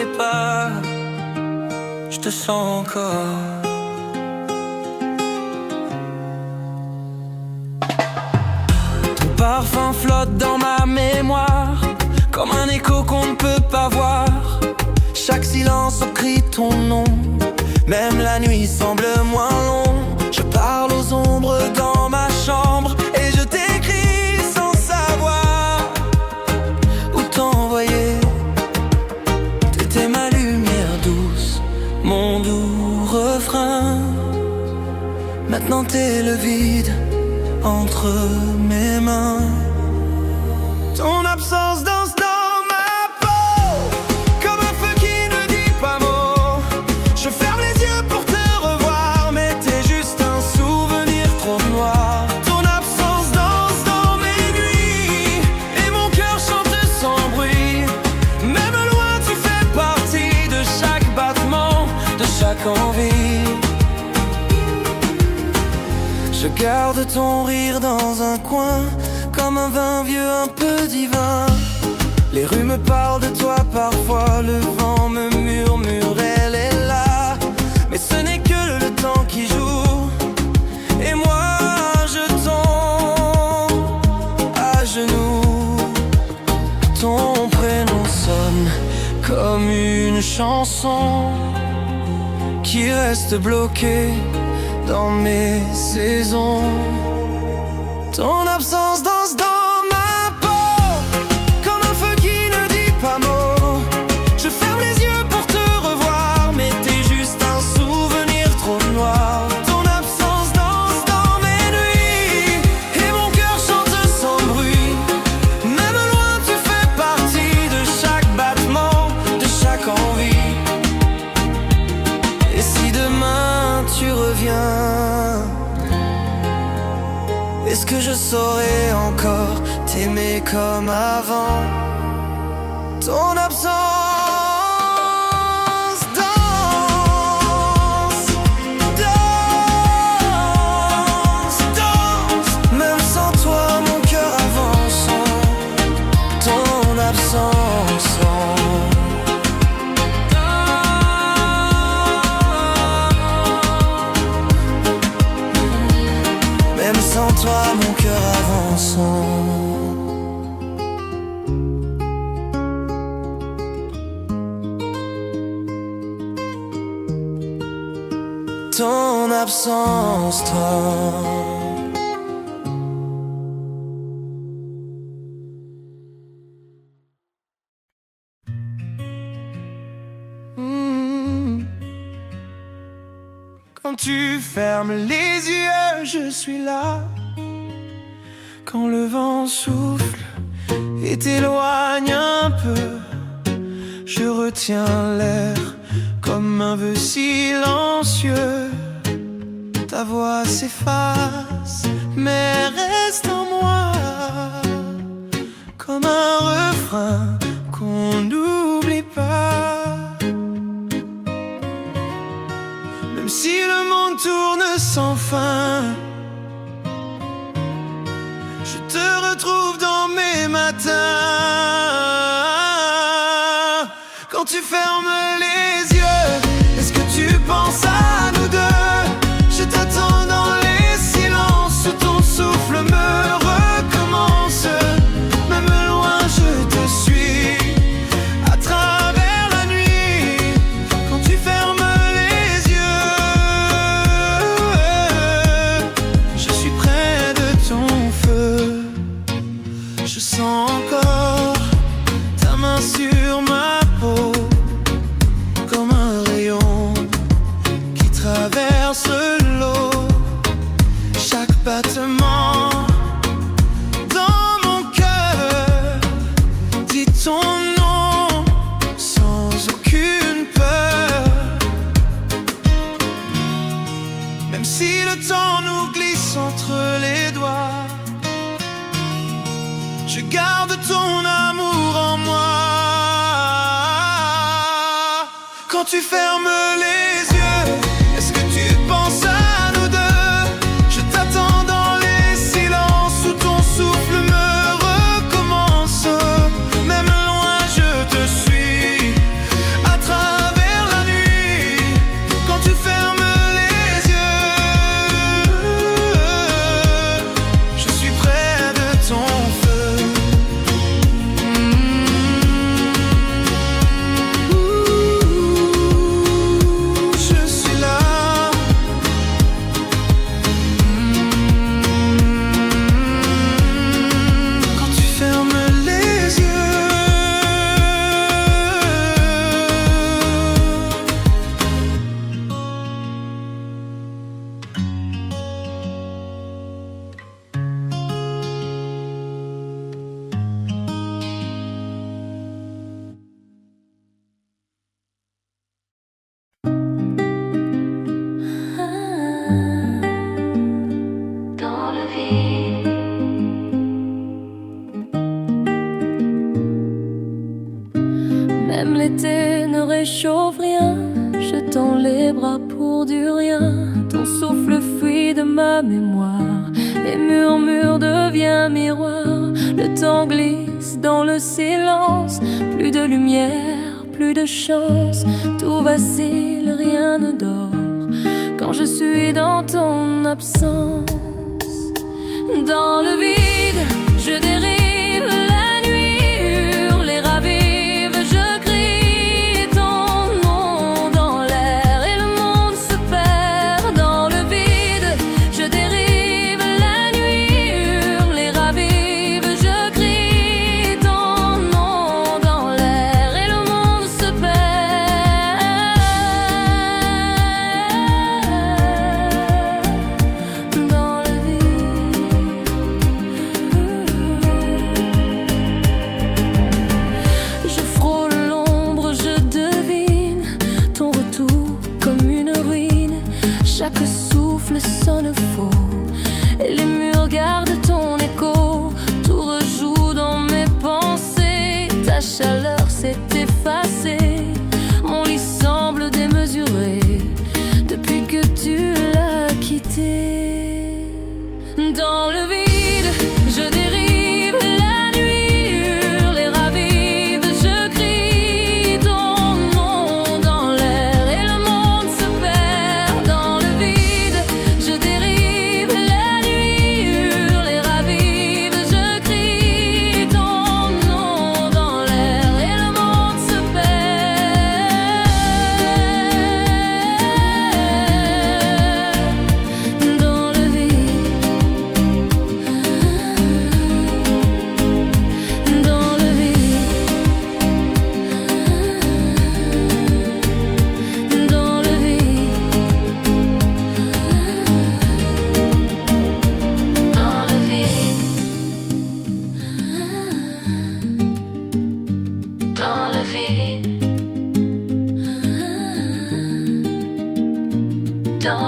sais pas, je te sens encore. Ton parfum flotte dans ma mémoire, comme un écho qu'on ne peut pas voir. Chaque silence on crie ton nom, même la nuit semble moins longue. Je parle aux ombres dans ma chambre et je t'écris sans savoir où t'envoyer. T'étais ma lumière douce, mon doux refrain. Maintenant t'es le vide entre mes mains. Ton absence danse dans ma peau, comme un feu qui ne dit pas mot. Je ferme les yeux pour te revoir, mais t'es juste un souvenir trop noir. Ton absence danse dans mes nuits, et mon cœur chante sans bruit. Même loin tu fais partie de chaque battement, de chaque envie. Je garde ton rire dans un coin, comme un vin vieux un peu divin. Les rues me parlent de toi parfois, le vent me murmure, elle est là. Mais ce n'est que le temps qui joue, et moi je tombe à genoux. Ton prénom sonne comme une chanson qui reste bloquée dans mes saisons. Ton absence danse dans ma peau, comme un feu qui ne dit pas mot. Je ferme les yeux pour te revoir, mais t'es juste un souvenir trop noir. Ton absence danse dans mes nuits, et mon cœur chante sans bruit. Même loin tu fais partie de chaque battement, de chaque envie. Et si demain tu reviens, est-ce que je saurais encore t'aimer comme avant? Ton absence danse, danse, danse. Même sans toi mon cœur avance. Ton absence même sans toi, mon cœur avance. Ton absence, toi. Quand tu fermes les yeux, je suis là. Quand le vent souffle et t'éloigne un peu, je retiens l'air comme un vœu silencieux. Ta voix s'efface, mais reste en moi, comme un refrain qu'on n'oublie pas. Même si le monde tourne sans fin, je te retrouve dans mes matins. Quand tu fermes les yeux, est-ce que tu penses à nous deux? Je t'attends dans les silences où ton souffle me recommence. Même loin je te suis à travers la nuit. Quand tu fermes les yeux, je suis près de ton feu. Je sens encore ta main sur ma peau, comme un rayon qui traverse l'eau. Chaque battement dans mon cœur dit ton nom sans aucune peur. Même si le temps nous glisse entre les doigts, je garde ton amour en moi. Quand tu fermes les yeux, est-ce que tu penses à nous deux? Je t'attends dans les silences où ton souffle me recommence. Même loin je te suis à réchauffe rien. Je tends les bras pour du rien. Ton souffle fuit de ma mémoire. Les murmures deviennent miroir. Le temps glisse dans le silence. Plus de lumière, plus de chance. Tout vacille, rien ne dort quand je suis dans ton absence. Dans le vide, je dérive, la nuit hurle et ravive. Je crie ton nom dans l'air et le monde se perd. Dans le vide, je dérive, la nuit hurle et ravive. Je crie ton nom dans l'air et le monde se perd. Dans le vide, je frôle l'ombre, je devine ton retour comme une ruine. Chaque souffle sonne faux et les murs gardent ton écho. Tout rejoue dans mes pensées, ta chaleur s'est effacée. Mon lit semble démesuré depuis que tu l'as quitté. Dans le vide, je dérive, la nuit hurle et ravive. Je crie ton nom dans l'air et le monde se perd. Dans le vide, je dérive, la nuit hurle et ravive. Je crie ton nom dans l'air et le monde se perd. Dans le vide, dans le vide, dans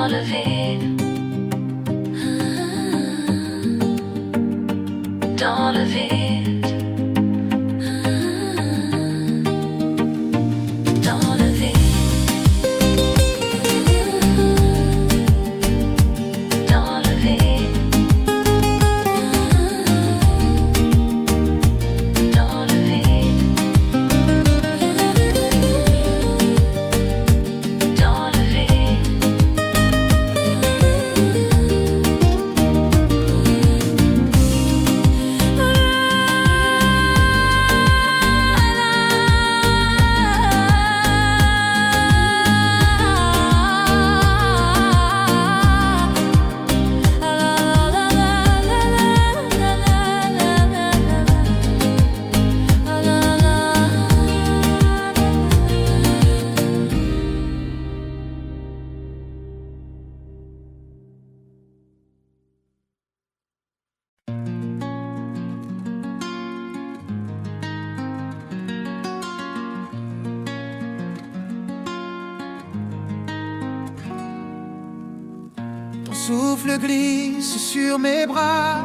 le vide, dans le vide, dans le vide, dans le vide, dans le vide, dans le vide, dans le vide, dans le vide, dans le vide. Ton souffle glisse sur mes bras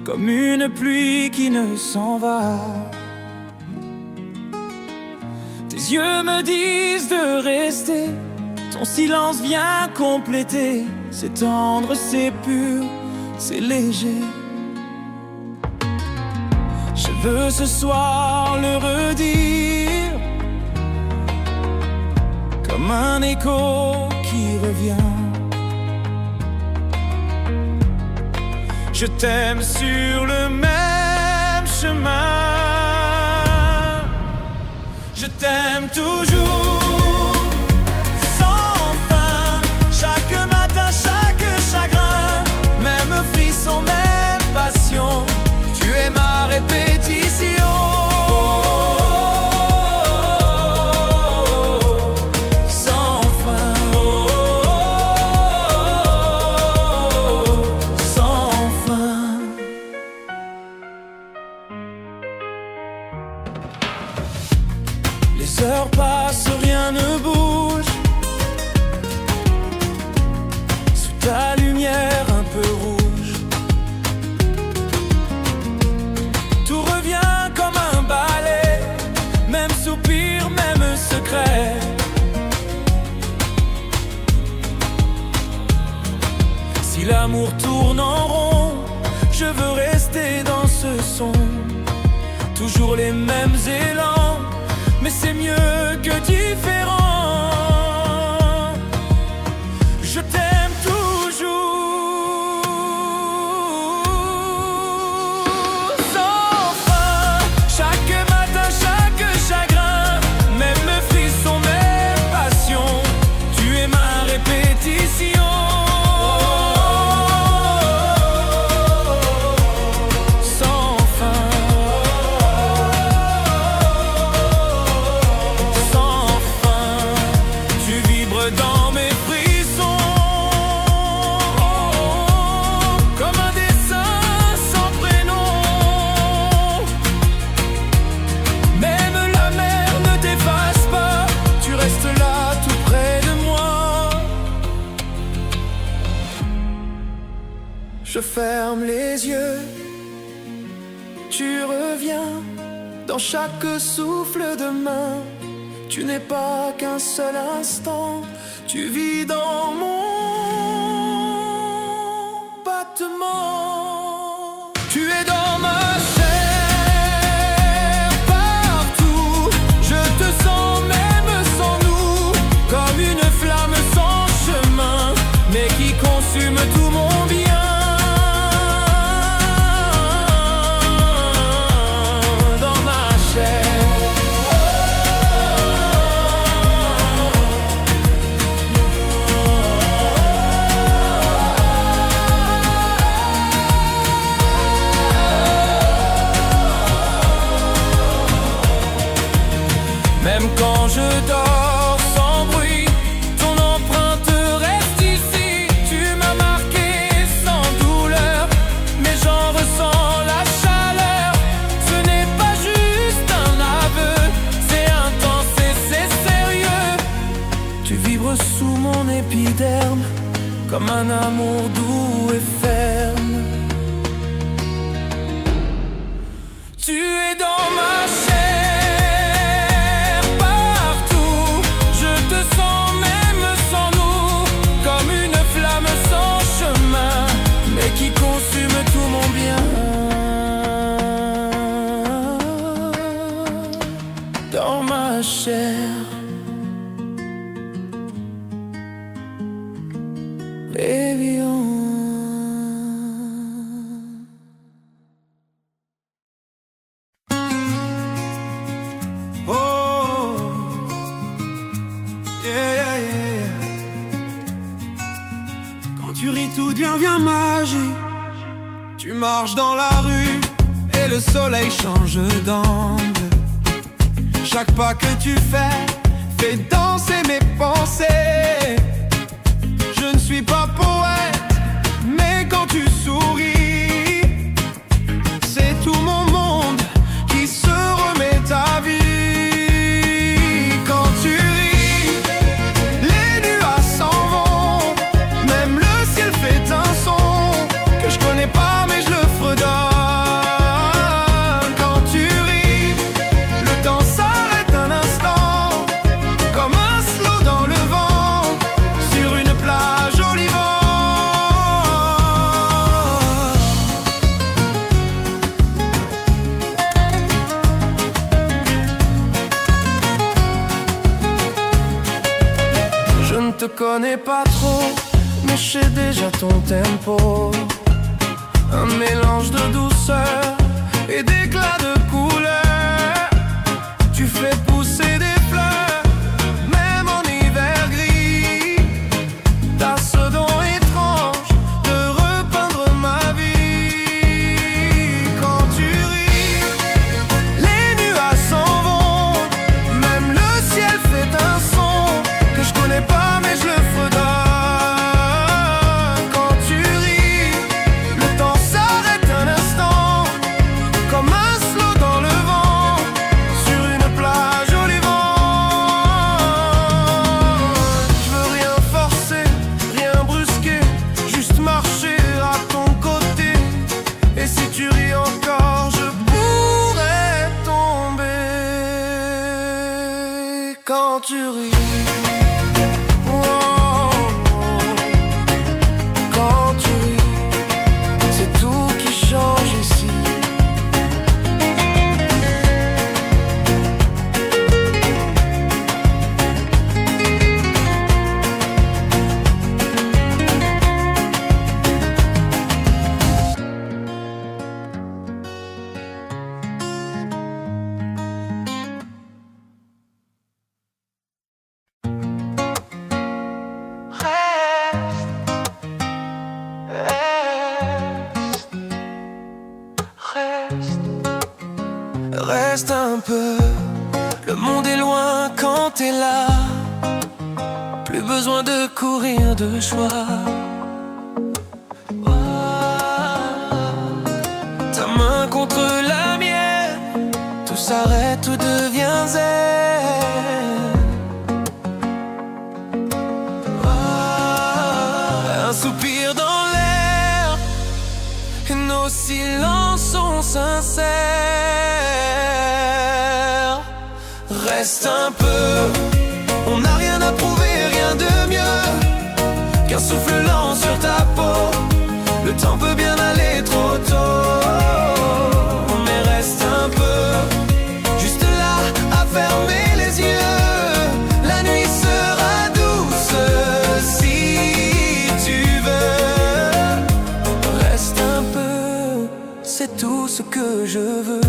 comme une pluie qui ne s'en va. Tes yeux me disent de rester. Ton silence vient compléter. C'est tendre, c'est pur, c'est léger. Je veux ce soir le redire comme un écho qui revient. Je t'aime sur le même chemin. Je t'aime toujours, sans fin. Chaque matin, chaque chagrin, même frisson, même passion. Tu es ma répétition. Sans fin, sans fin. Les heures passent Si l'amour tourne en rond, je veux rester dans ce son. Toujours les mêmes élans, mais c'est mieux que différent. Je t'aime toujours, sans fin. Chaque matin, chaque chagrin, même mes frissons, mes passions, tu es ma répétition. Sans fin, sans fin, tu vibres dans mes frissons, comme un dessin sans prénom. Même la mer ne t'efface pas, tu restes là tout près de moi. Je ferme les yeux, tu reviens dans chaque souffle de main. Tu n'es pas qu'un seul instant, tu vis dans mon battement. Tu es dans ma chair, partout. Je te sens même sans nous, comme une flamme sans chemin, mais qui consume tout mon bien. Dans ma chair. Même quand je dors sans bruit, ton empreinte reste ici. Tu m'as marqué sans douleur, mais j'en ressens la chaleur. Ce n'est pas juste un aveu, c'est intense et c'est sérieux. Tu vibres sous mon épiderme, comme un amour doux et ferme. Tu es dans ma chair, partout. Je te sens même sans nous, comme une flamme sans chemin, mais qui consume tout mon bien. Dans ma chair, baby, oh. Oh, yeah, yeah, yeah. Quand tu ris, tout devient magique. Tu marches dans la rue et le soleil change d'angle. Chaque pas que tu fais fait danser mes pensées. Je ne suis pas poète, mais quand tu souris, c'est tout mon monde qui se remet à vie. Quand tu ris, les nuages s'en vont, même le ciel fait un son que je connais pas mais je le fredonne. Quand tu ris, le temps s'arrête un instant, comme un slow dans le vent, sur une plage au Liban. Je ne te connais pas trop, mais je sais déjà ton tempo. Un mélange de douceur et d'éclat de couleur. Tu fais pousser des fleurs, même en hiver gris. T'as ce don étrange de repeindre ma vie. Quand tu ris, les nuages s'en vont, même le ciel fait un son que je connais pas mais je le fredonne. Quand tu ris, le temps s'arrête un instant, comme un slow dans le vent, sur une plage au Liban. Je veux rien forcer, rien brusquer, juste marcher à ton côté. Et si tu ris encore, je pourrais tomber. Quand tu ris, oh, quand tu reste un peu. Le monde est loin quand t'es là. Plus besoin de courir de choix. Ta main contre la mienne, tout s'arrête, tout devient zen. Un soupir dans l'air, et nos silences sont sincères. Reste un peu, on n'a rien à prouver, rien de mieux qu'un souffle lent sur ta peau. Le temps peut bien aller trop tôt, mais reste un peu, juste là à fermer les yeux. La nuit sera douce si tu veux. Reste un peu, c'est tout ce que je veux.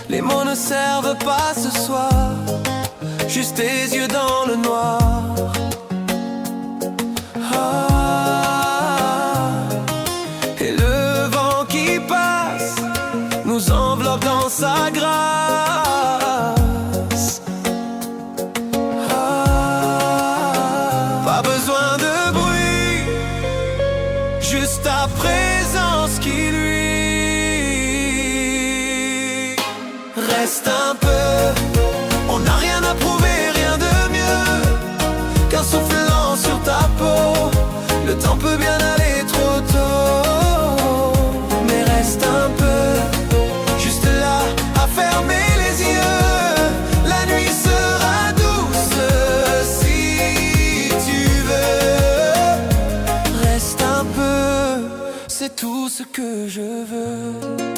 Les mots ne servent pas ce soir, juste tes yeux dans le noir. Et le vent qui passe nous enveloppe dans sa grâce. Pas besoin de bruit, juste ta présence qui lui. Reste un peu, on n'a rien à prouver, rien de mieux qu'un souffle lent sur ta peau. Le temps peut bien aller trop tôt, mais reste un peu, juste là à fermer les yeux. La nuit sera douce si tu veux. Reste un peu, c'est tout ce que je veux.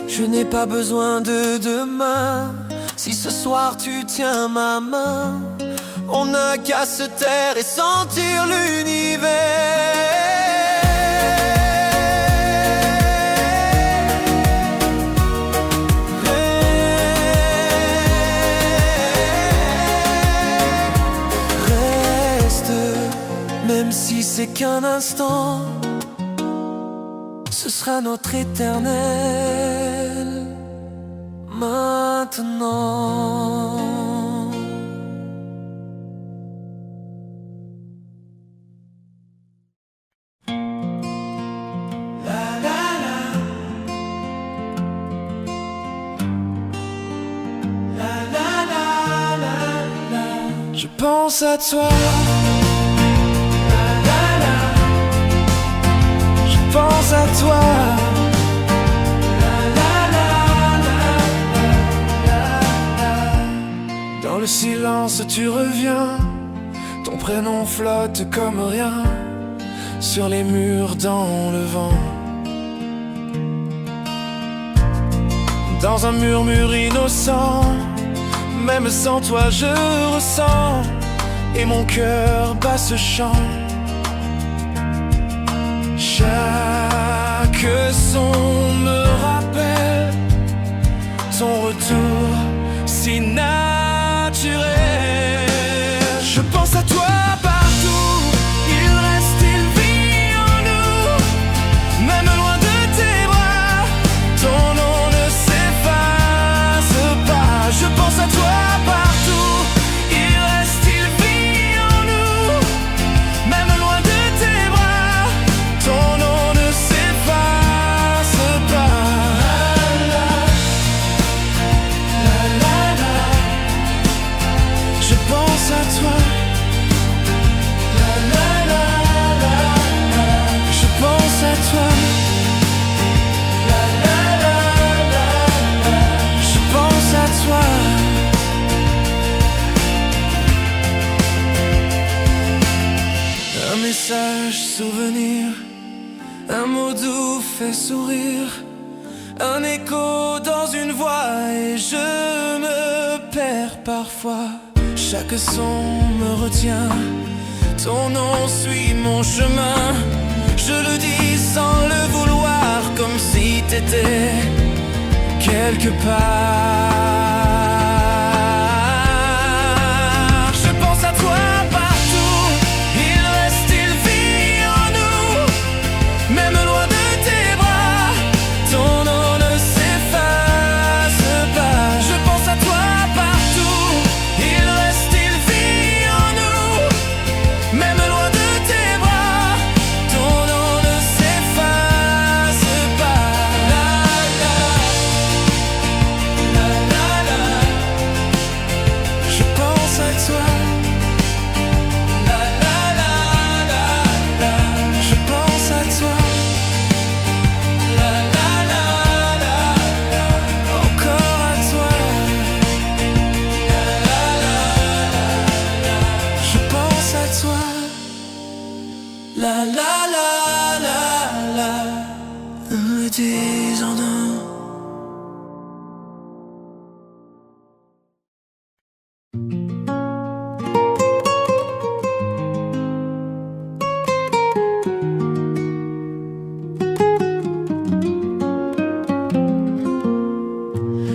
Je n'ai pas besoin de demain. Si ce soir tu tiens ma main, on n'a qu'à se taire et sentir l'univers. Reste, même si c'est qu'un instant, ce sera notre éternel. Maintenant. Je pense à toi. Je pense à toi. Dans le silence tu reviens, ton prénom flotte comme rien sur les murs dans le vent. Dans un murmure innocent, même sans toi je ressens, et mon cœur bat ce chant. Chaque son me rappelle ton retour si naturel. Je pense à toi partout, il reste, il vit en nous, même loin de tes bras, ton nom ne s'efface pas. Je pense à toi partout, il reste, il vit en nous, même loin de tes bras, ton nom ne s'efface pas. Je pense à toi. Je pense à toi. Je pense à toi. Un message souvenir, un mot doux fait sourire, un écho dans une voix, et je me perds parfois. Chaque son me retient, ton nom suit mon chemin. Je le dis sans le vouloir, comme si t'étais quelque part. Je pense à toi partout, il reste, il vit en nous, même loin de tes bras, ton nom ne s'efface pas. Je pense à toi parties en deux.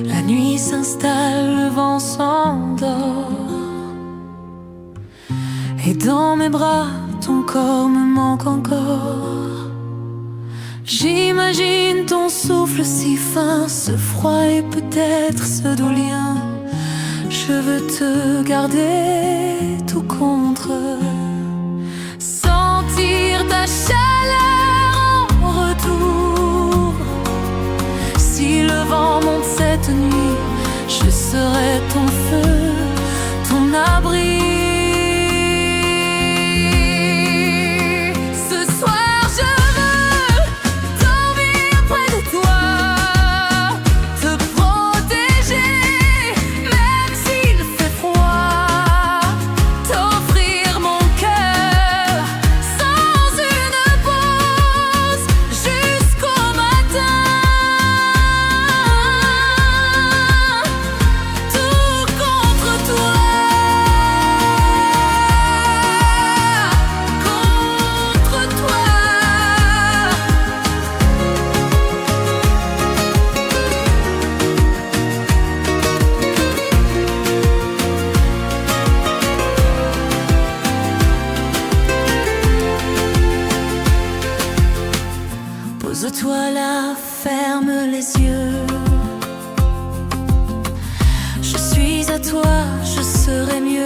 La nuit s'installe, le vent s'endort, et dans mes bras, ton corps me manque encore. J'imagine ton souffle si fin, ce froid et peut-être ce doux lien. Je veux te garder tout contre, sentir ta chaleur en retour. Si le vent monte cette nuit, je serai ton feu, ton abri. Pose-toi là, ferme les yeux. Je suis à toi, je serai mieux.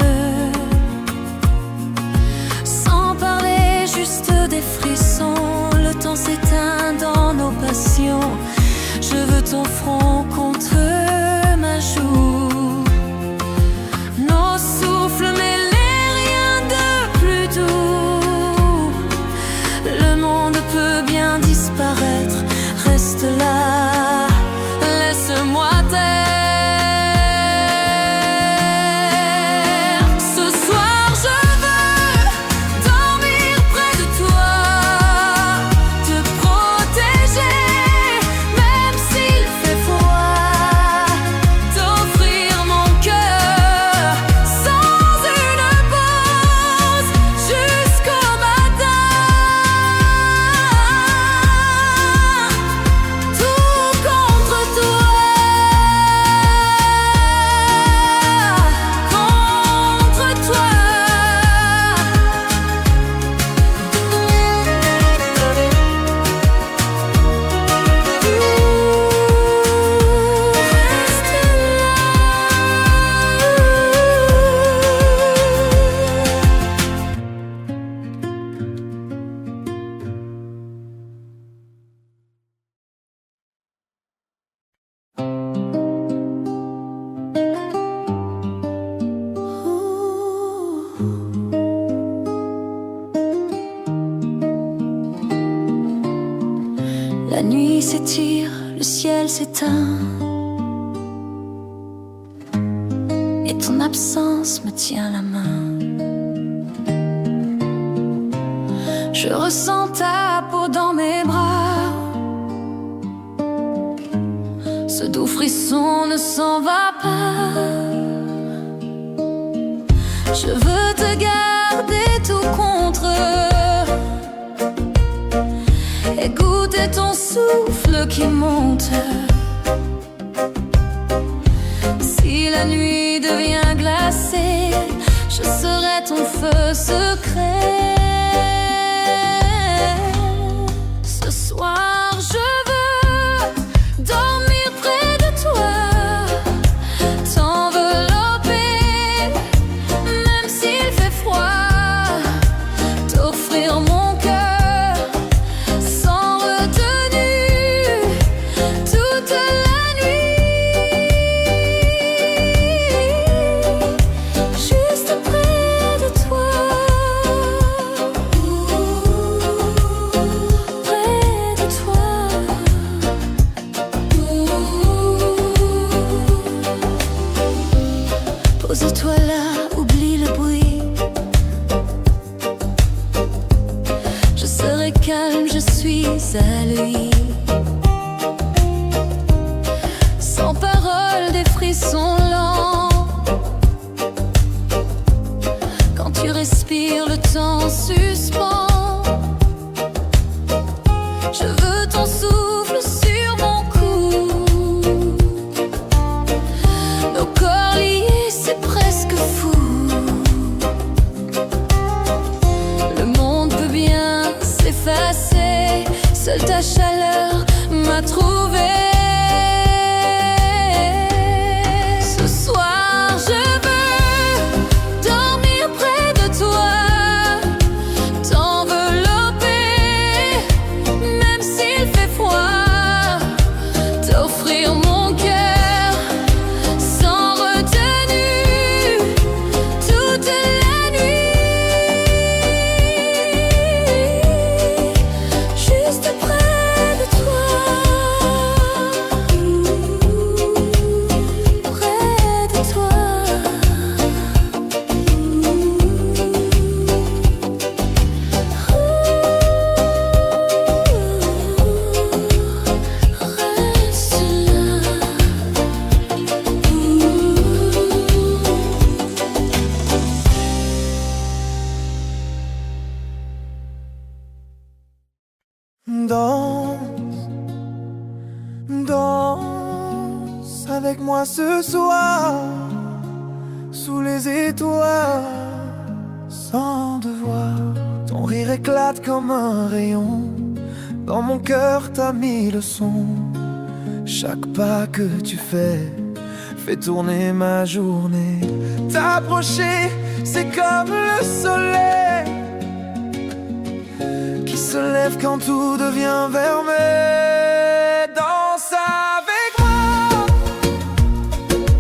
Sans parler, juste des frissons. Le temps s'éteint dans nos passions. Je veux ton front contre ma joue. Nos souffles mêlés, rien de plus doux. Le monde peut bien disparaître, reste là, laisse-moi taire. Ce soir je veux dormir près de toi, te protéger, même s'il fait froid, t'offrir mon cœur sans une pause, jusqu'au matin. La nuit s'étire, le ciel s'éteint, et ton absence me tient la main. Je ressens ta peau dans mes bras, ce doux frisson ne s'en va pas. Je veux te garder tout contre, et goûter ton souffle qui monte. Si la nuit devient glacée, je serai ton feu secret. Ce soir je veux dormir près de toi, t'envelopper, même s'il fait froid, t'offrir mon cœur sans retenue toute la nuit, juste près de toi, près de toi. Pose-toi là, oublie le bruit. Je serai calme, je suis à lui. sont lents. Quand tu respires, le temps suspend. Je veux ton souffle sur mon cou. Nos corps liés, c'est presque fou. Le monde peut bien s'effacer, seule ta chaleur m'a trouvé. Ce soir je veux dormir près de toi, t'envelopper même s'il fait froid, t'offrir mon cœur sans retenue toute la nuit. Juste près de toi, près de toi. Reste Danse, danse avec moi ce soir, sous les étoiles, sans devoir. Ton rire éclate comme un rayon, dans mon cœur t'as mis le son. Chaque pas que tu fais fait tourner ma journée. T'approcher, c'est comme le soleil qui se lève quand tout devient vermeil. Danse avec moi,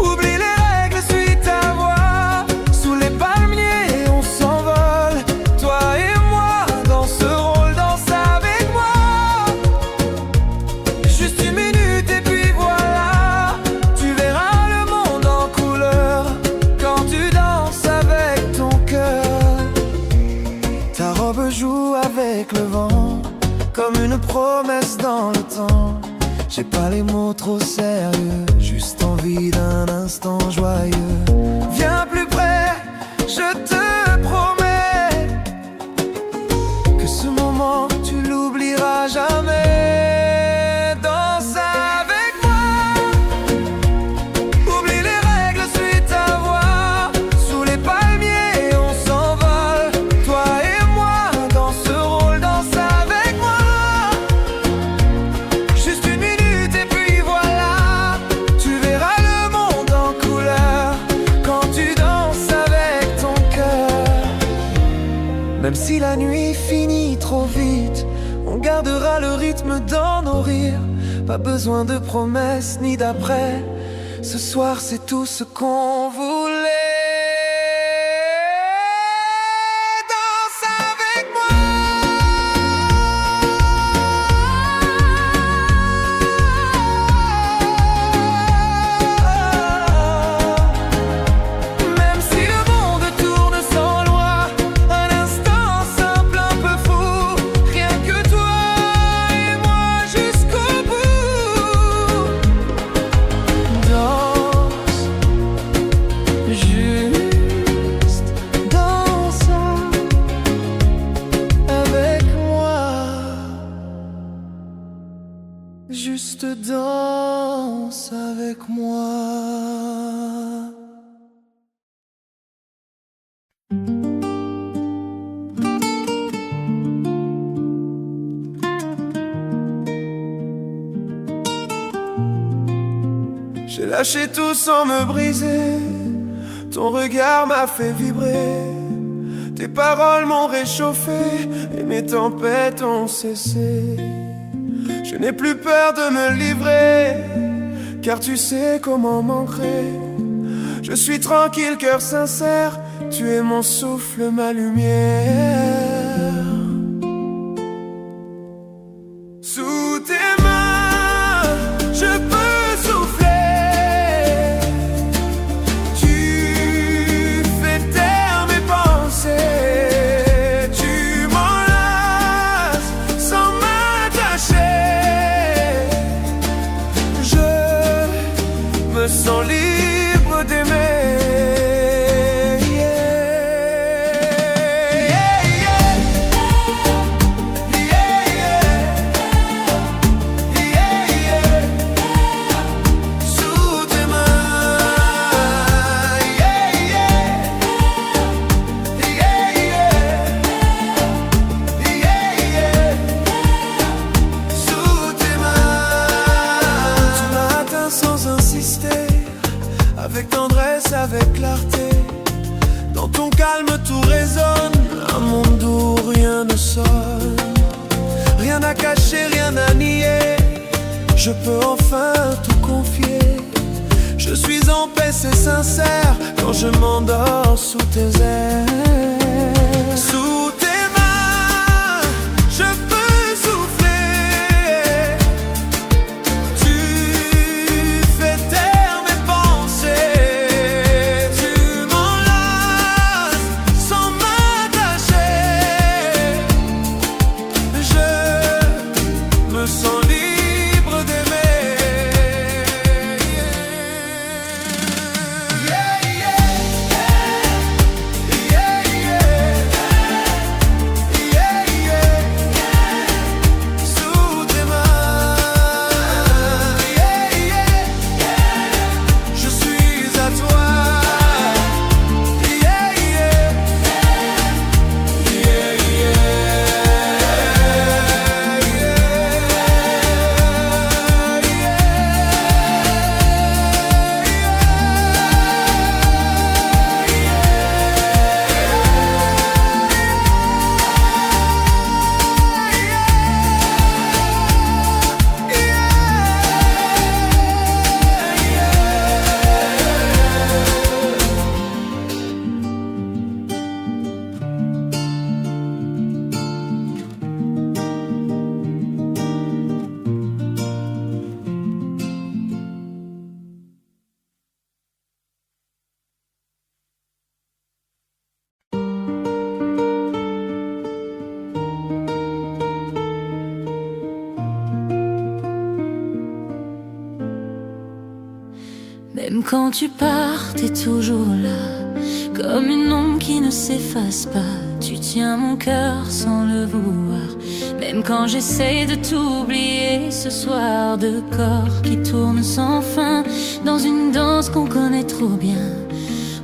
oublie les règles, suis ta voix. Sous les palmiers, on s'envole, toi et moi, dans ce rôle. Danse avec moi, juste une minute et puis voilà. Tu verras le monde en couleur quand tu danses avec ton cœur. Ta robe joue avec le vent, comme une promesse dans le temps. J'ai pas les mots trop sérieux, juste envie d'un instant joyeux. Viens plus près, je te promets que ce moment tu l'oublieras jamais. Danse avec moi, oublie les règles, suis ta voix. Sous les palmiers, on s'envole, toi et moi, dans ce rôle. Danse avec moi, juste une minute et puis voilà. Tu verras le monde en couleur quand tu danses avec ton cœur. Même si la nuit finit trop vite, on gardera le rythme dans nos rires. Pas besoin de promesses ni d'après. Ce soir c'est tout ce qu'on voulait. Danse avec moi, même si le monde tourne sans loi. Un instant simple, un peu fou, rien que toi et moi jusqu'au bout. Danse, juste danse avec moi. Juste danse avec moi. J'ai lâché tout sans me briser. Ton regard m'a fait vibrer. Tes paroles m'ont réchauffé et mes tempêtes ont cessé. Je n'ai plus peur de me livrer, car tu sais comment m'ancrer. Je suis tranquille, cœur sincère. Tu es mon souffle, ma lumière. Sous tes mains, je peux souffler. Tu fais taire mes pensées. Tu m'enlaces sans m'attacher. Je me sens libre. avec tendresse, avec clarté. Dans ton calme tout résonne, un monde où rien ne sonne. Rien à cacher, rien à nier, je peux enfin tout confier. Je suis en paix, c'est sincère, quand je m'endors sous tes ailes. Sous tes mains, je peux souffler. Tu fais taire mes pensées. Tu m'enlaces sans m'attacher. Je me sens libre d'aimer. Même quand tu pars, t'es toujours là, comme une ombre qui ne s'efface pas. Tu tiens mon cœur sans le vouloir. Même quand j'essaye de t'oublier, ce soir de corps qui tournent sans fin, dans une danse qu'on connaît trop bien.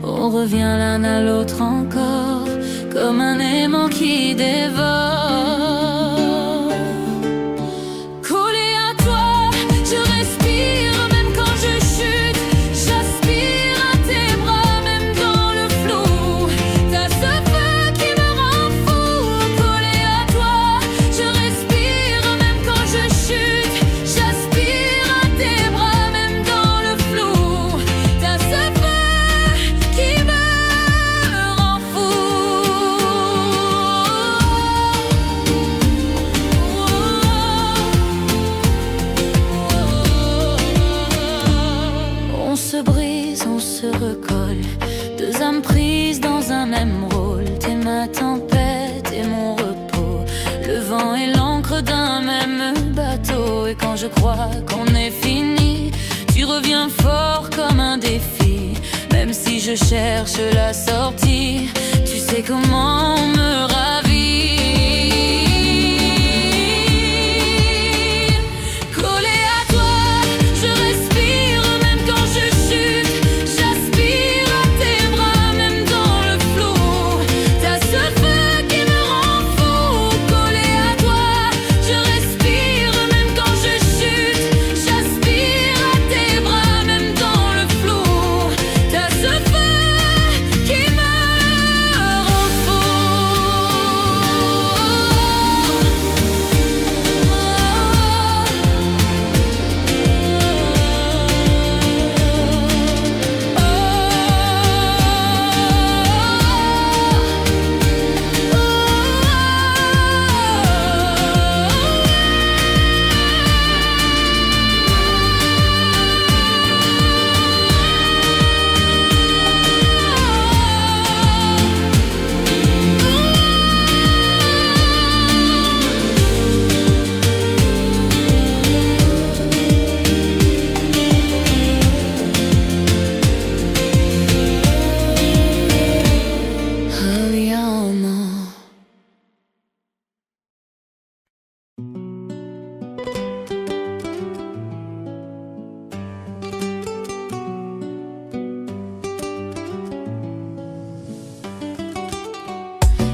On revient l'un à l'autre encore, comme un aimant qui dévore. Et quand je crois qu'on est fini, tu reviens fort comme un défi. Même si je cherche la sortie, tu sais comment me ravir. Collé à toi, je respire. Même quand je chute, j'aspire à tes bras. Même dans le flou, t'as ce feu qui me rend fou. Collé à toi, je respire. Même quand je chute, j'aspire à tes bras. Même dans le flou, t'as ce feu qui me rend fou.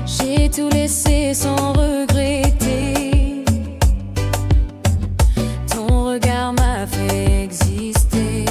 J'ai tout laissé sans regretter. Ton regard m'a fait exister.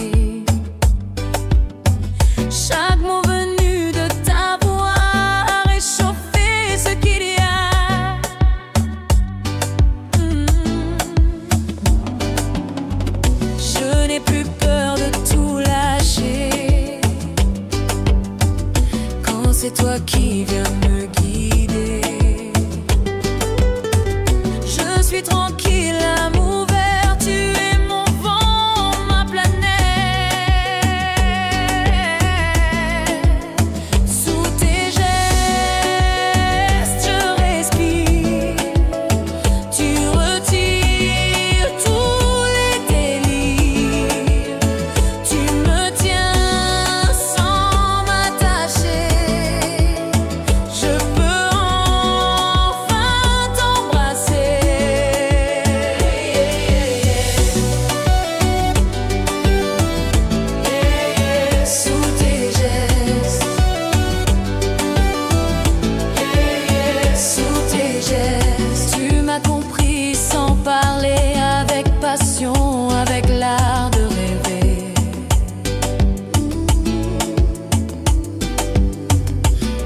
passion avec l'art de rêver.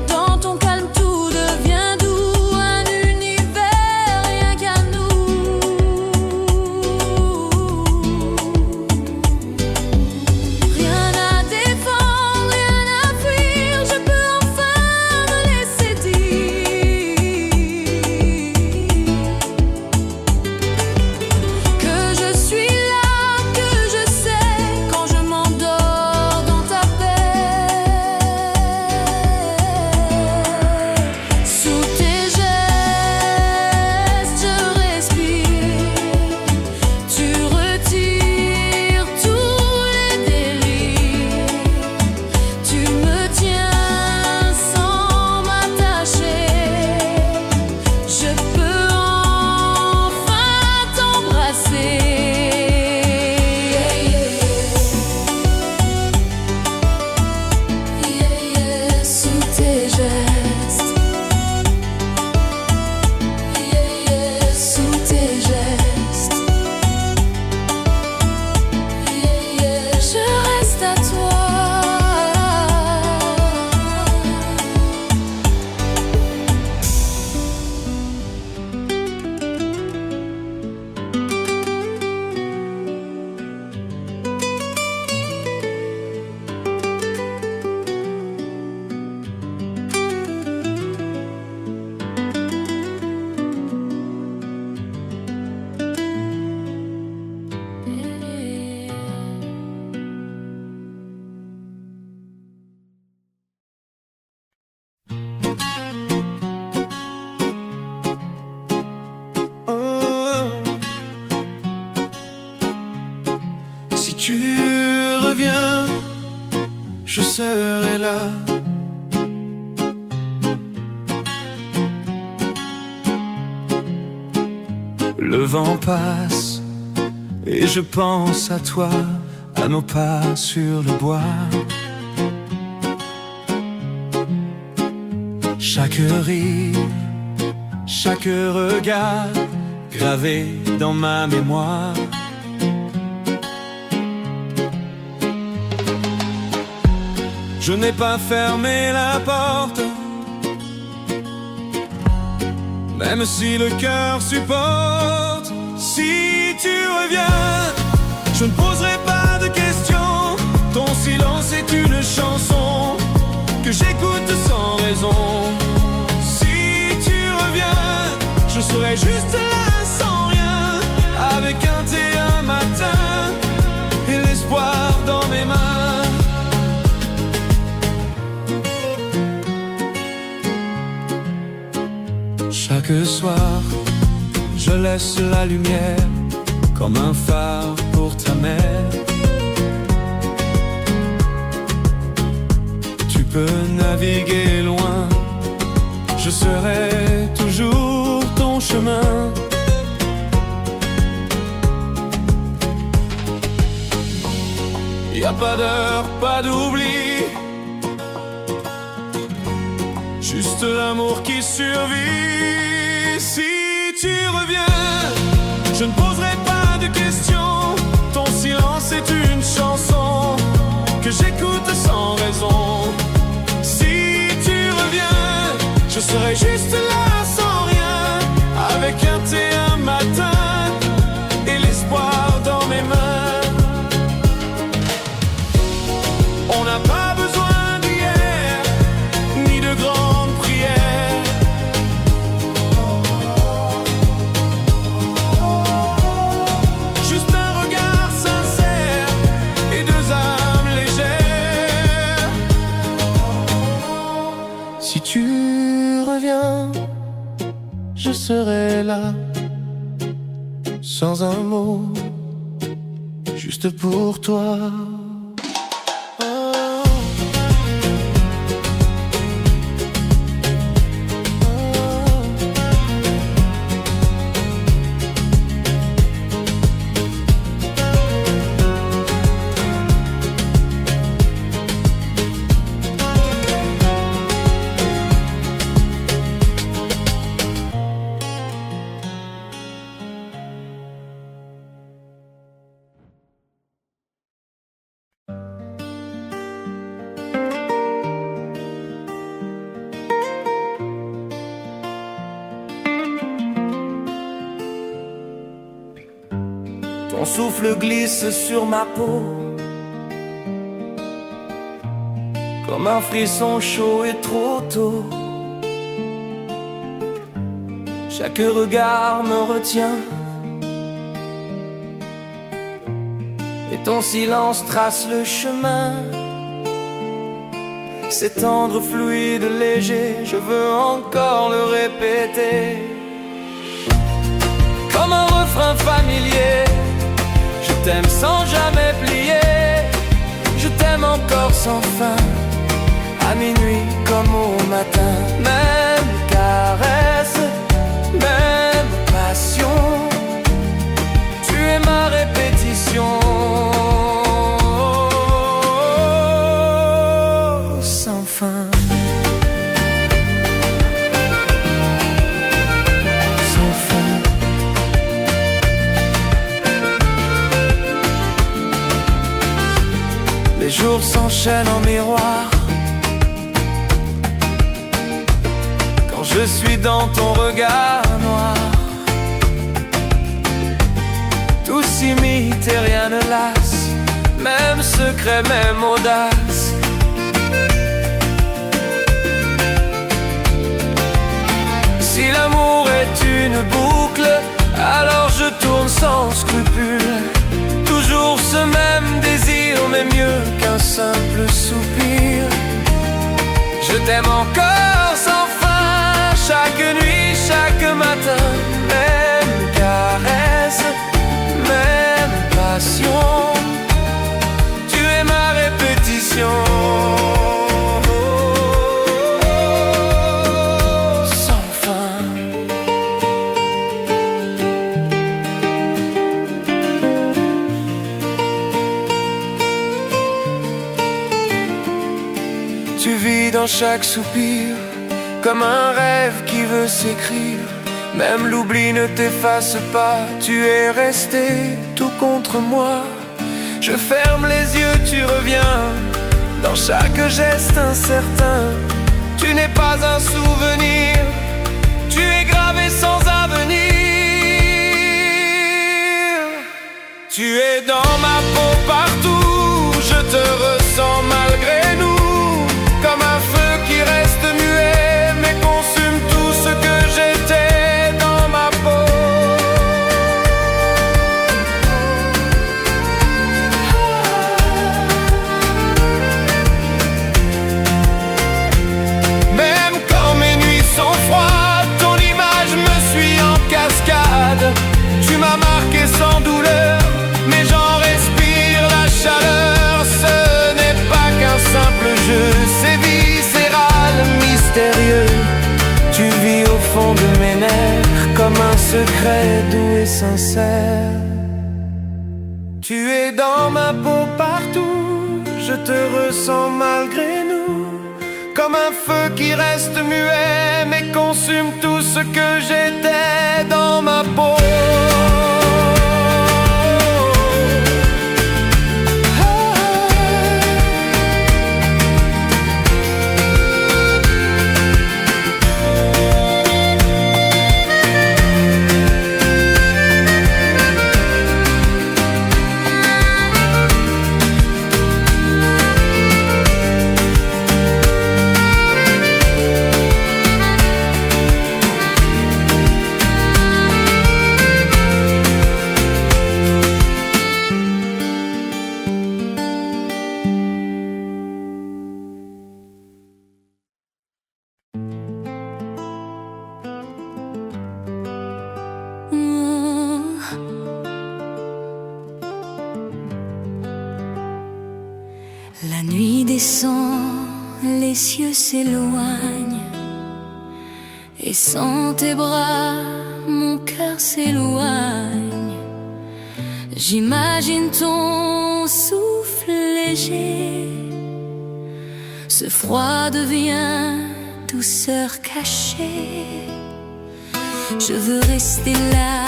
Dans ton calme tout devient doux, un univers rien qu'à nous. Rien à défendre, rien à fuir, je peux enfin me laisser dire que je suis là, que je sais quand je m'endors dans ta paix. Sous tes gestes, je respire. Tu retires tous les délires. Tu me tiens sans m'attacher. Je peux enfin t'embrasser. Sous tes gestes. Sous tes gestes. Je reste à toi. Oh. Si tu reviens, je serai là. Le vent passe et je pense à toi, à nos pas sur le bois. Chaque rire, chaque regard gravé dans ma mémoire. Je n'ai pas fermé la porte, même si le cœur supporte. Si tu reviens, je ne poserai pas de questions. Ton silence est une chanson que j'écoute sans raison. Si tu reviens, je serai juste là sans rien, avec un thé un matin et l'espoir dans mes mains. Chaque soir, je laisse la lumière comme un phare pour ta mère. Tu peux naviguer loin, je serai toujours ton chemin. Y a pas d'heure, pas d'oubli, juste l'amour qui survit. Si tu reviens, je ne poserai pas de questions. Ton silence est une chanson que j'écoute sans raison. Si tu reviens, je serai juste là sans rien, avec un thé un matin et l'espoir dans mes mains. On n'a pas besoin d'hier, ni de grandes prières. Juste un regard sincère et deux âmes légères. Si tu reviens, je serai là, sans un mot, juste pour toi. Ton souffle glisse sur ma peau comme un frisson chaud et trop tôt. Chaque regard me retient et ton silence trace le chemin. C'est tendre, fluide, léger, je veux encore le répéter. Comme un refrain familier, je t'aime sans jamais plier. Je t'aime encore sans fin, à minuit comme au matin. Même caresse, même passion, tu es ma répétition. Sans fin. Sans fin. Les jours s'enchaînent en miroir quand je suis dans ton regard noir. Tout s'imite et rien ne lasse, même secret, même audace. Si l'amour est une boucle, alors je tourne sans scrupule. Toujours ce même désir, mais mieux qu'un simple soupir. Je t'aime encore sans fin, chaque nuit, chaque matin. Même caresse, même passion, tu es ma répétition. Tu vis dans chaque soupir, comme un rêve qui veut s'écrire. Même l'oubli ne t'efface pas, tu es resté tout contre moi. Je ferme les yeux, tu reviens, dans chaque geste incertain. Tu n'es pas un souvenir, tu es gravé sans avenir. Tu es dans ma peau partout, je te ressens malgré nous. Comme un feu qui reste muet, mais consume tout ce que j'étais dans ma peau. Même quand mes nuits sont froides, ton image me suit en cascade. Tu m'as marqué sans douleur, mais j'en respire la chaleur. Ce n'est pas qu'un simple jeu, c'est viscéral, mystérieux. Tu vis au fond de mes nerfs, comme un secret doux et sincère. Tu es dans ma peau partout, je te ressens malgré nous. Comme un feu qui reste muet, mais consume tout ce que j'étais dans ma peau. La nuit descend, les cieux s'éloignent, et sans tes bras, mon cœur s'éloigne. J'imagine ton souffle léger, ce froid devient douceur cachée. Je veux rester là,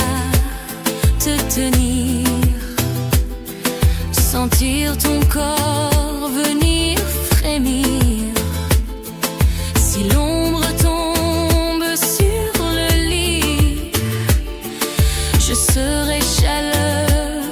te tenir, sentir ton corps venir frémir. Si l'ombre tombe sur le lit, je serai chaleur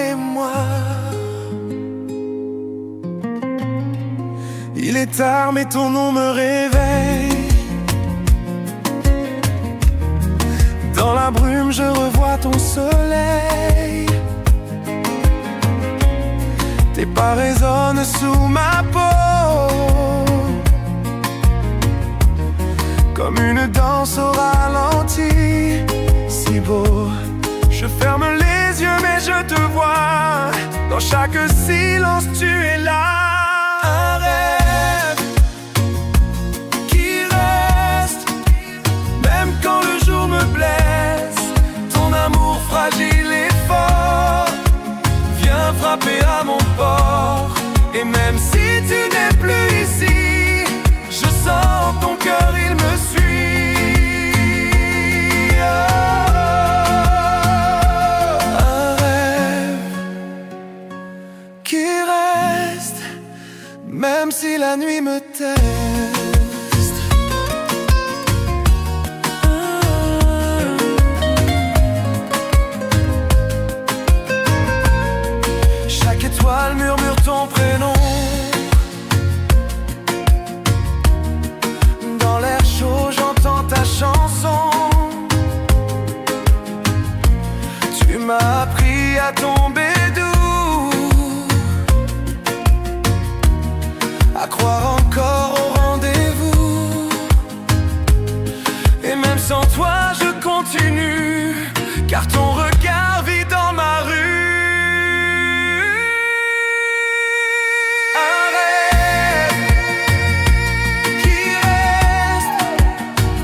et moi. Il est tard mais ton nom me réveille. Dans la brume je revois ton soleil. Tes pas résonnent sous ma peau, comme une danse au ralenti. Si beau, je ferme les yeux mais je te vois. Dans chaque silence tu es là. Un rêve qui reste, même quand le jour me blesse. Ton amour fragile et fort vient frapper à mon port. Et même si tu n'es plus ici, je sens ton cœur, il me suit. Un rêve qui reste, même si la nuit me teste. Chaque étoile murmure ton prénom. Dans l'air chaud j'entends ta chanson. Tu m'as appris à tomber doux, à croire encore au rendez-vous. Et même sans toi je continue, car ton regard vit dans ma rue. Un rêve qui reste,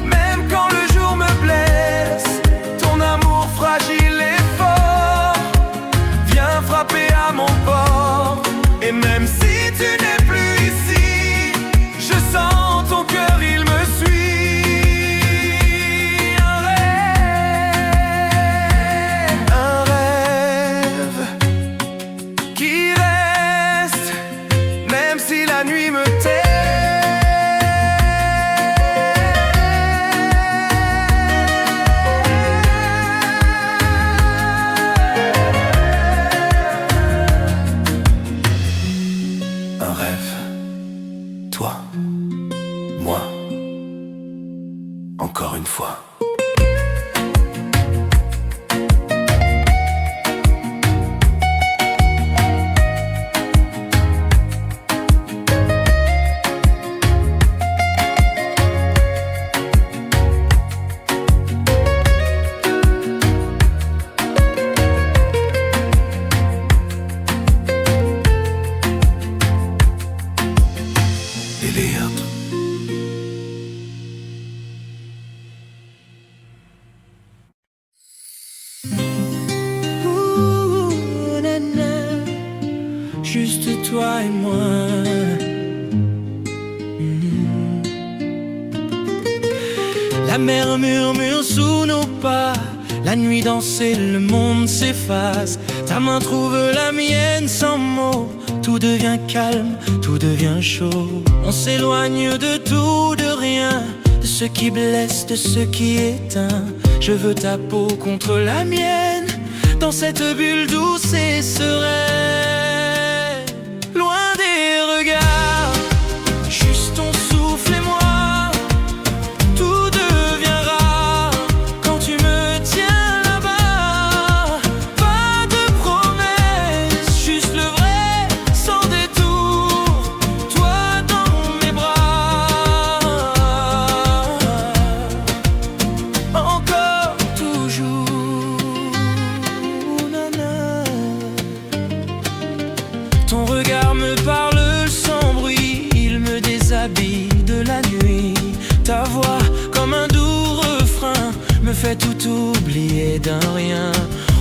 même quand le jour me blesse. Ton amour fragile et fort vient frapper à mon port. Et même si tu n'es plus ici, je sens ton cœur, il me suit. Un rêve qui reste, même si la nuit me tait. Un rêve, toi, moi, encore une fois. Eliot. Juste toi et moi. La mer murmure sous nos pas. La nuit dansée, le monde s'efface. Ta main trouve la mienne sans mots. Tout devient calme, tout devient chaud. On s'éloigne de tout, de rien, de ce qui blesse, de ce qui éteint. Je veux ta peau contre la mienne, dans cette bulle douce et sereine. Loin des regards, juste ton souffle et moi. Tout devient rare quand tu me tiens là-bas. Pas de promesses, juste le vrai sans détour. Toi dans mes bras, encore, toujours. Nana. Ton regard me parle sans bruit, il me déshabille de la nuit. Ta voix, comme un doux refrain, me fait tout oublier d'un rien.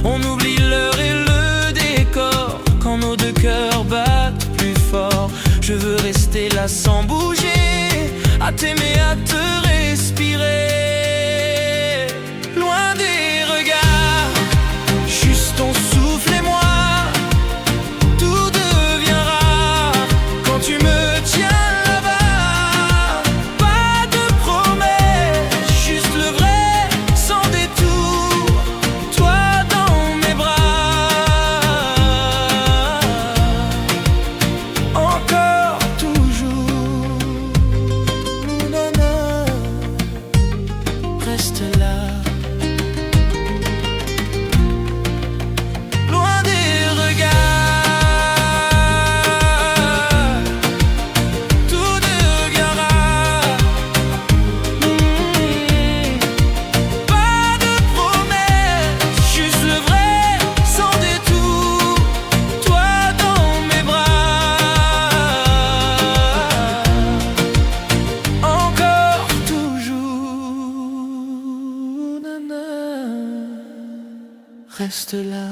On oublie l'heure et le décor, quand nos deux cœurs battent plus fort. Je veux rester là sans bouger, à t'aimer, à te respirer. Loin des regards, juste ton souffle et moi. Tout devient rare quand tu me tiens là-bas. Pas de promesses, juste le vrai sans détour. Toi dans mes bras. reste là.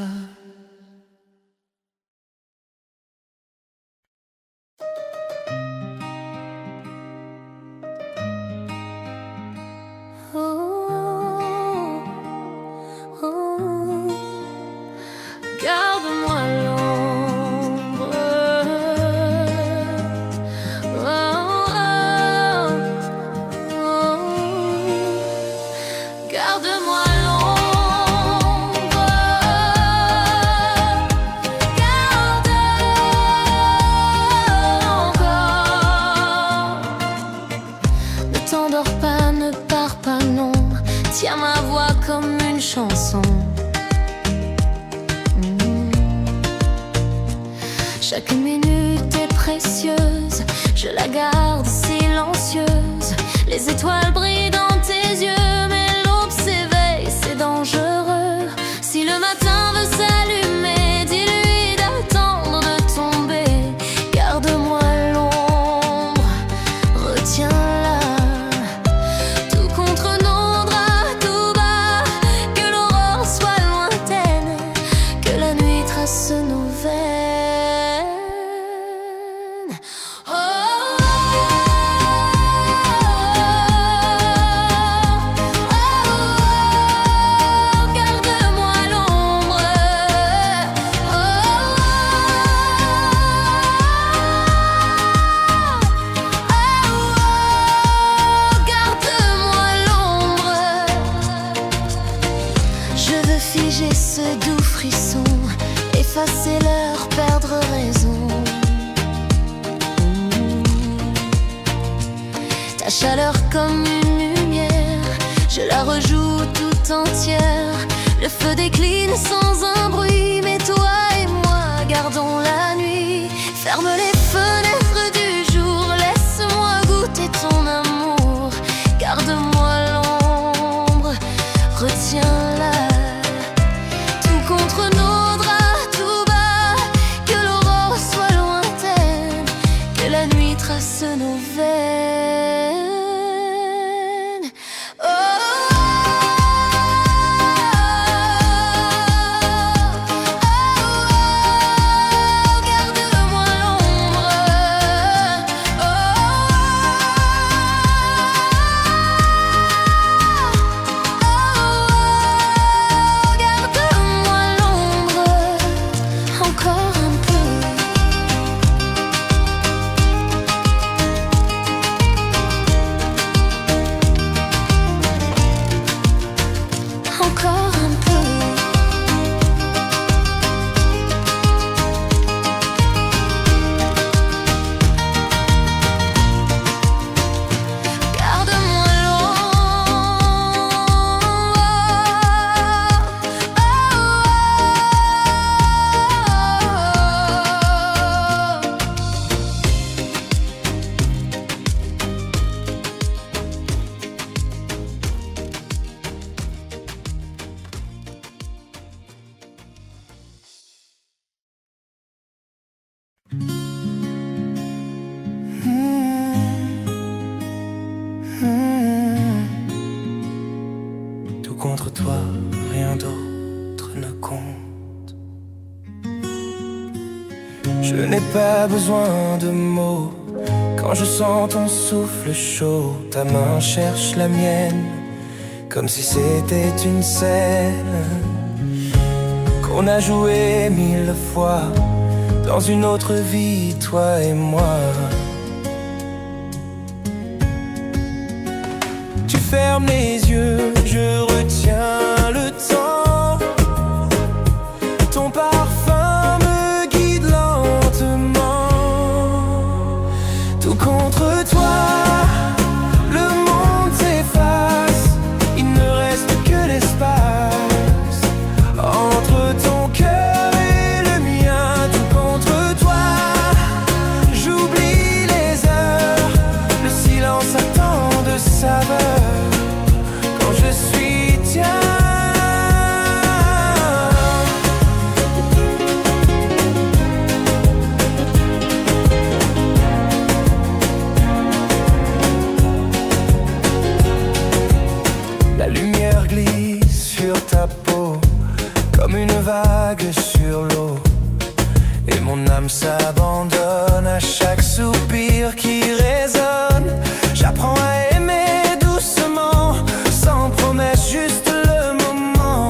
Garde-moi l'ombre. Garde-moi l'ombre. Garde encore. Ne t'endors pas, ne pars pas, non. Tiens ma voix comme une chanson. Chaque minute est précieuse, je la garde silencieuse. Les étoiles brillent dans tes yeux, mais l'aube s'éveille, c'est dangereux. Si le matin veut s'allumer, dis-lui d'attendre de tomber. Garde-moi l'ombre, retiens-la. Tout contre nos draps, tout bas. Que l'aurore soit lointaine, que la nuit trace nos veines. Figer ce doux frisson, effacer l'heure, perdre raison. Ta chaleur comme une lumière, je la rejoue tout entière. Le feu décline sans un bruit, mais toi et moi gardons la nuit. Ferme les fenêtres du jour, laisse-moi goûter ton amour. Garde-moi l'ombre, retiens-la. Contre nos draps tout bas, que l'aurore soit lointaine, que la nuit trace nos veines. Garde-moi l'ombre. Encore un peu. Encore un peu. Garde-moi Tout contre toi, rien d'autre ne compte. Je n'ai pas besoin de mots quand je sens ton souffle chaud. Ta main cherche la mienne comme si c'était une scène qu'on a joué 1000 fois dans une autre vie, toi et moi. Tu fermes les yeux, je retiens le temps. Ton parfum me guide lentement. Tout contre toi, le monde s'efface. Il ne reste que l'espace entre ton cœur et le mien. Tout contre toi, j'oublie les heures. Le silence a tant de saveur. Quand je suis tien, Mon âme s'abandonne à chaque soupir qui résonne. J'apprends à aimer doucement, sans promesse, juste le moment.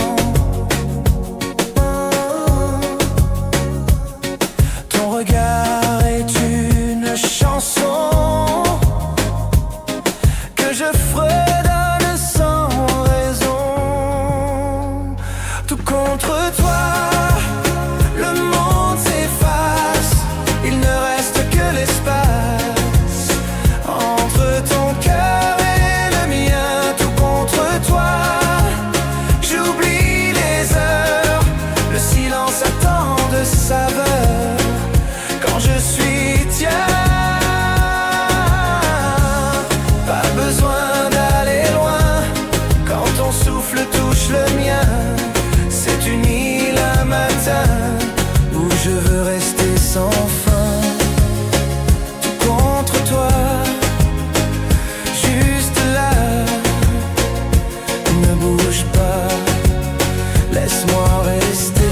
Ton regard est une chanson que je fredonne sans raison. Tout contre toi, le monde s'efface. Il ne reste que l'espace entre ton cœur et le mien. Tout contre toi, j'oublie les heures. Le silence a tant de saveur quand je suis tien. Pas besoin d'aller loin quand ton souffle touche le mien. C'est une île, un matin où je veux rester sans fin. Tout contre toi, juste là. Ne bouge pas, laisse-moi rester.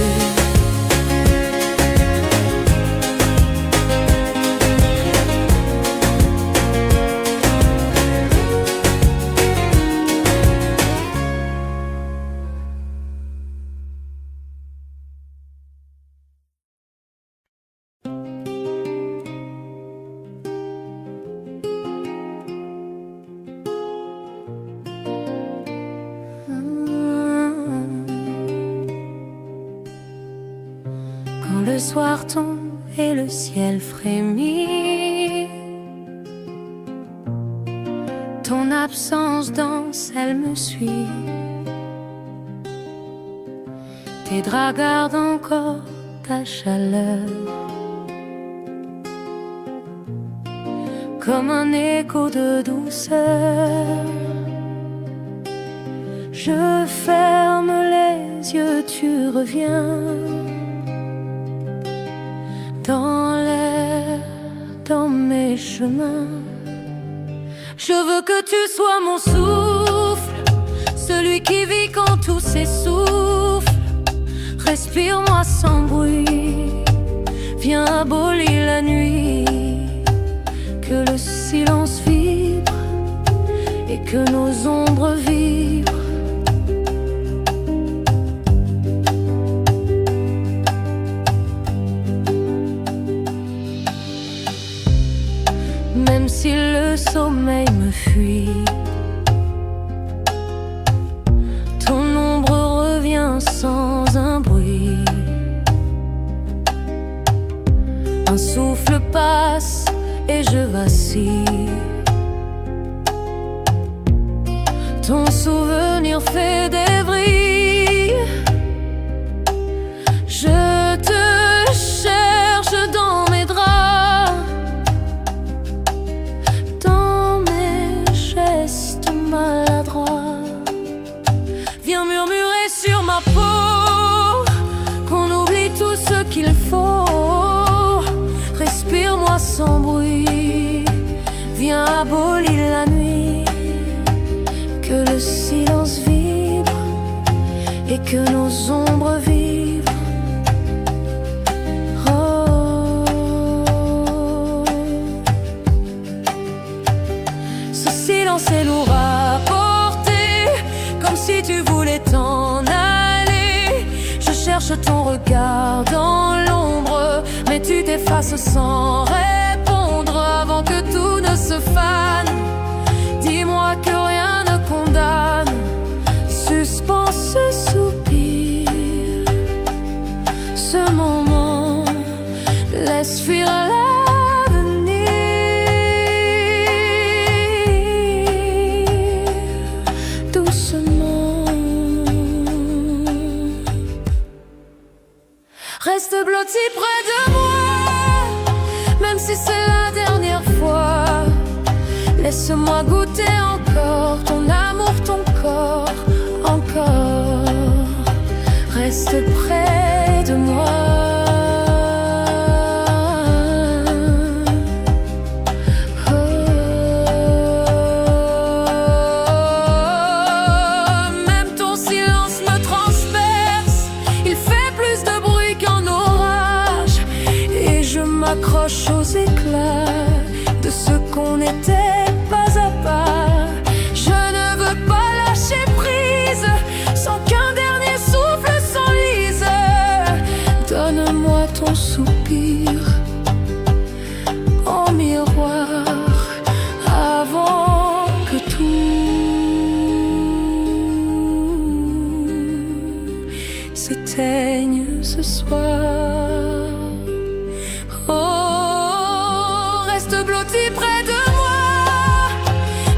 Quand le soir tombe et le ciel frémit, ton absence danse, elle me suit. Tes draps gardent encore ta chaleur, comme un écho de douceur. Je ferme les yeux, tu reviens dans l'air, dans mes chemins. Je veux que tu sois mon souffle, celui qui vit quand tout s'essouffle. Respire-moi sans bruit, viens abolir la nuit. Que le silence vibre et que nos ombres vibrent. Même si le sommeil me fuit, ton ombre revient sans un bruit. Un souffle passe et je vacille. Ton souvenir fait des vrilles. Je te cherche dans mes draps, dans mes gestes maladroits. Viens murmurer sur ma peau qu'on oublie tout ce qu'il faut. Respire-moi sans bruit, viens abolir la nuit. Que le silence vibre et que nos ombres vibrent. Oh. Ce silence est lourd à porter, comme si tu voulais t'en aller. Je cherche ton regard dans l'ombre, mais tu t'effaces sans répondre avant que tout ne se fane. Dis-moi que rien ne condamne, suspends ce soupir. Ce moment laisse fuir l'avenir. Doucement, reste blotti près de moi, même si c'est la dernière fois. Laisse-moi goûter encore ton amour, ton corps, encore. Reste près de moi. Oh. Même ton silence me transperce. Il fait plus de bruit qu'un orage. s'accroche aux éclats de ce qu'on était pas à pas. Je ne veux pas lâcher prise sans qu'un dernier souffle s'enlise. Donne-moi ton soupir en miroir avant que tout s'éteigne ce soir. Oh, reste blotti près de moi,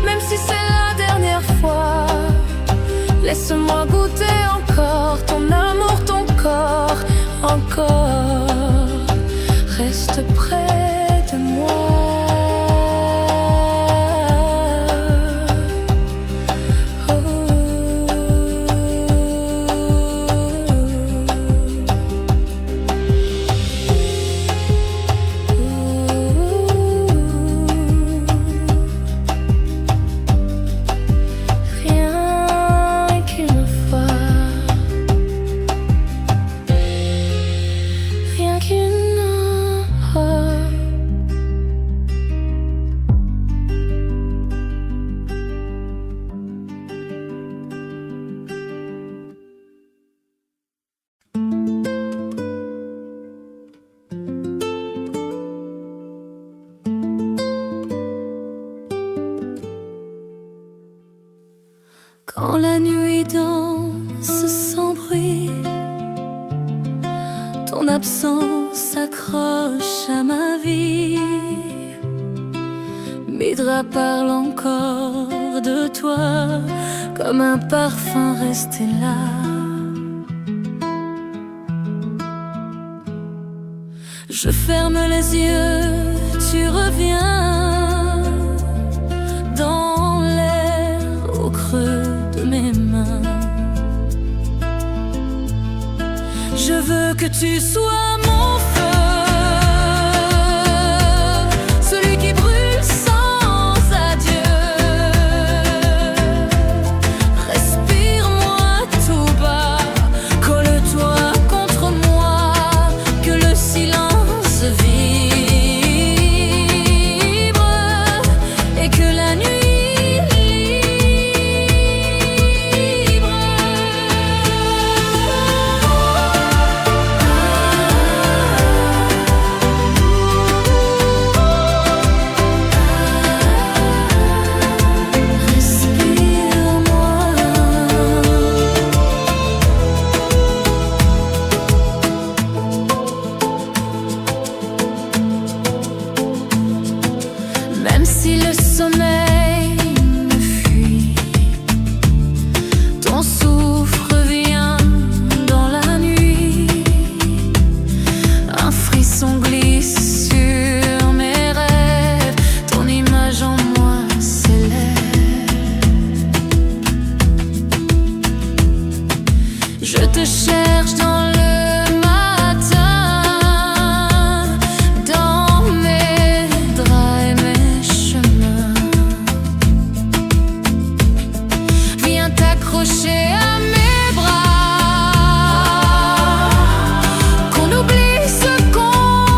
même si c'est la dernière fois. Laisse-moi goûter encore ton amour, ton corps, encore. Reste près de moi. Quand la nuit danse sans bruit, ton absence s'accroche à ma vie. Mes draps parlent encore de toi, comme un parfum resté là. Je ferme les yeux, tu reviens dans l'air au creux de mes mains. Je veux que tu sois mon feu, celui qui brûle sans adieu. Respire-moi tout bas, colle-toi contre moi, que le silence vibre et que la nuit je te cherche dans le matin, dans mes draps et mes chemins. Viens t'accrocher à mes bras, qu'on oublie ce qu'on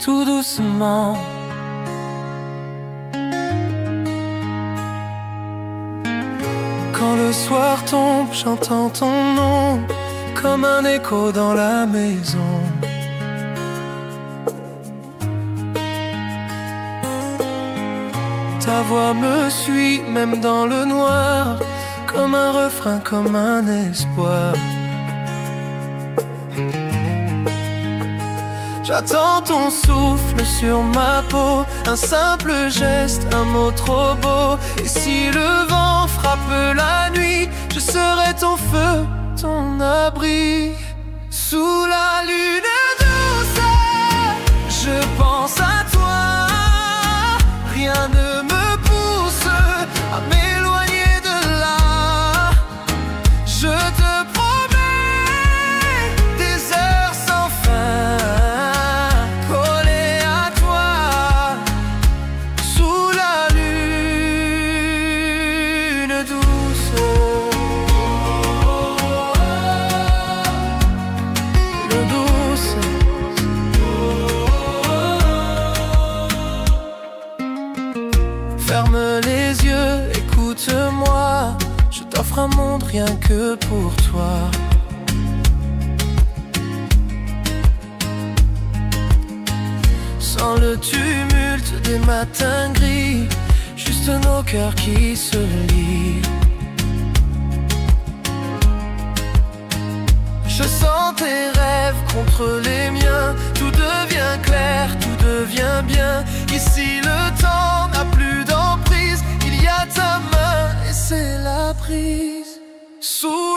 tout doucement. Quand le soir tombe, j'entends ton nom comme un écho dans la maison. Ta voix me suit même dans le noir, comme un refrain, comme un espoir. J'attends ton souffle sur ma peau, un simple geste, un mot trop beau. Et si le vent frappe la nuit, je serai ton feu, ton abri. Sous la lune douce, je pense à toi. Rien ne me pousse à m'éloigner de là. Je te promets des heures sans fin, collées à toi, sous la lune douce. Lune douce. Ferme les yeux, écoute-moi. Je t'offre un monde rien que pour toi. Sans le tumulte des matins gris, juste nos cœurs qui se lient. Je sens tes rêves contre les miens. Tout devient clair, tout devient bien. Ici le temps n'a plus d'emprise. Il y a ta main et c'est la prise. Sous